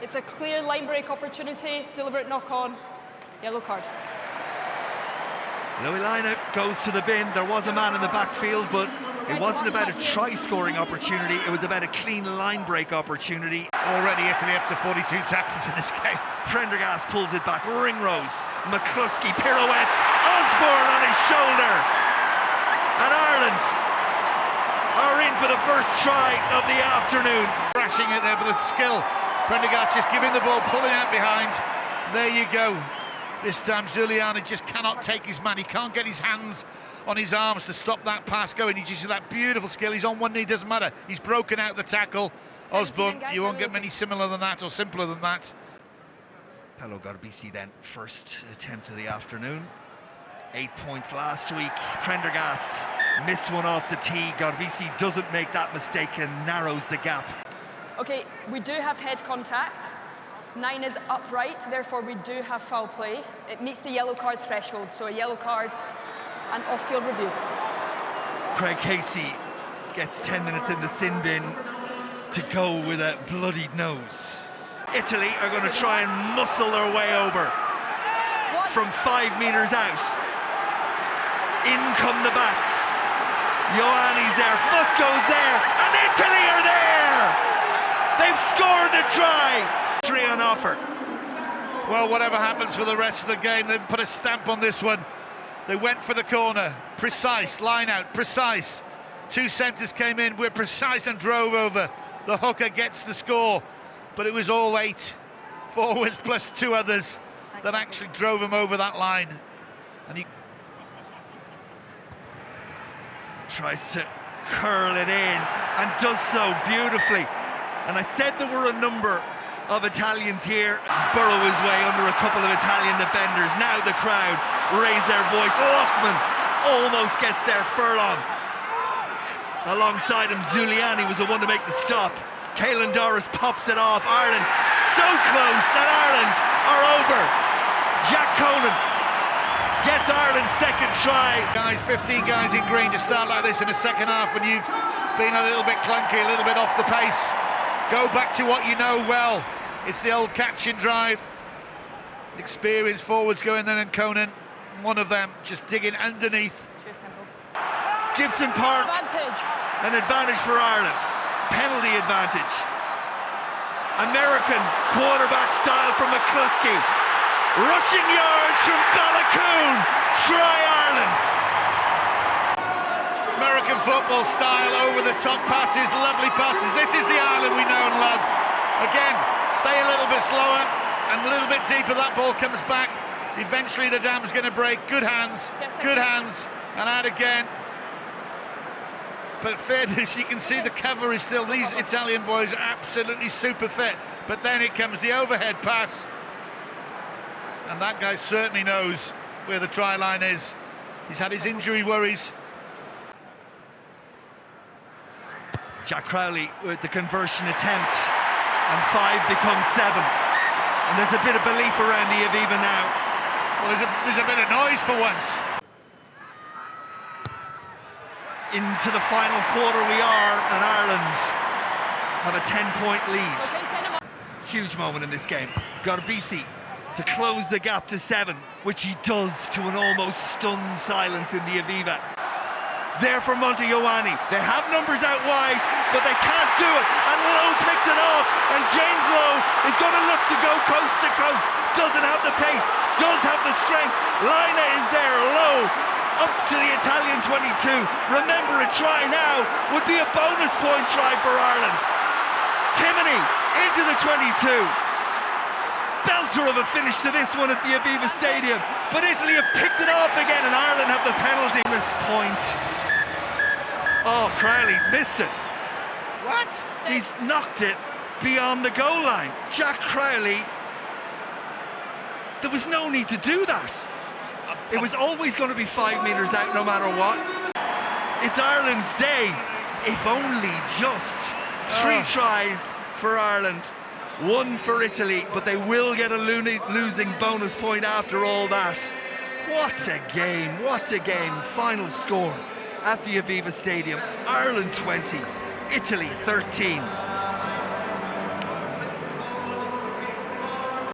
It's a clear line break opportunity, deliberate knock-on, yellow card. Louis Line goes to the bin. There was a man in the backfield, but it wasn't about a try-scoring opportunity. It was about a clean line break opportunity. Already Italy up to 42 tackles in this game. Prendergast pulls it back. Ringrose, McCloskey pirouettes. Osborne on his shoulder. And Ireland are in for the first try of the afternoon. Crashing it there with the skill. Prendergast just giving the ball, pulling out behind. There you go. This time Giuliani just cannot take his man. He can't get his hands on his arms to stop that pass going. He just that beautiful skill. He's on one knee, doesn't matter. He's broken out the tackle. Osborne, you won't get many similar than that or simpler than that. Paolo Garbisi then, first attempt of the afternoon. 8 points last week. Prendergast missed one off the tee. Garbisi doesn't make that mistake and narrows the gap. Okay, we do have head contact. 9 is upright, therefore we do have foul play. It meets the yellow card threshold, so a yellow card and off-field review. Craig Casey gets 10 minutes in the sin bin to go with a bloodied nose. Italy are going to try and muscle their way over from 5 meters out. In come the backs. Ioanni's there, Fusco's there, and Italy are there! They've scored the try! 3 on offer. Well, whatever happens for the rest of the game, they've put a stamp on this one. They went for the corner, precise, line out, precise. 2 centres came in, we're precise and drove over. The hooker gets the score, but it was all 8 forwards plus 2 others that actually drove him over that line. And he tries to curl it in and does so beautifully. And I said there were a number of Italians here. Burrow his way under a couple of Italian defenders. Now the crowd raise their voice. Lockman almost gets there. Furlong alongside him. Giuliani was the one to make the stop. Caelan Doris pops it off. Ireland so close that Ireland are over. Jack Conan gets Ireland's second try. Guys, 15 guys in green to start like this in the second half when you've been a little bit clunky, a little bit off the pace. Go back to what you know well. It's the old catch and drive. Experienced forwards going there, and Conan, one of them, just digging underneath. Gibson Park, an advantage for Ireland. Penalty advantage. American quarterback style from McCloskey. Rushing yards from Balakoon. Try Ireland. American football style, over the top passes, lovely passes. This is the Ireland we know and love. Again, stay a little bit slower and a little bit deeper. That ball comes back. Eventually the dam's going to break. Good hands, good hands, and out again. But fairness, you can see the cover is still. These Italian boys are absolutely super fit. But then it comes the overhead pass, and that guy certainly knows where the try line is. He's had his injury worries. Jack Crowley with the conversion attempt, and 5 becomes 7. And there's a bit of belief around the Aviva now. Well, there's a bit of noise for once. Into the final quarter we are, and Ireland have a 10-point lead. Huge moment in this game. Garbisi to close the gap to 7, which he does to an almost stunned silence in the Aviva. There for Monte Ioanni. They have numbers out wide, but they can't do it. And Lowe picks it off, and James Lowe is going to look to go coast to coast. Doesn't have the pace, does have the strength. Laine is there, Lowe up to the Italian 22. Remember, a try now would be a bonus point try for Ireland. Timoney into the 22. Belter of a finish to this one at the Aviva Stadium, but Italy have picked it off again, and Ireland have the penalty. This point. Oh, Crowley's missed it. What? He's knocked it beyond the goal line. Jack Crowley, there was no need to do that. It was always going to be 5 meters out no matter what. It's Ireland's day. If only just 3 tries for Ireland, 1 for Italy, but they will get a losing bonus point after all that. What a game, what a game. Final score at the Aviva Stadium. Ireland 20, Italy 13.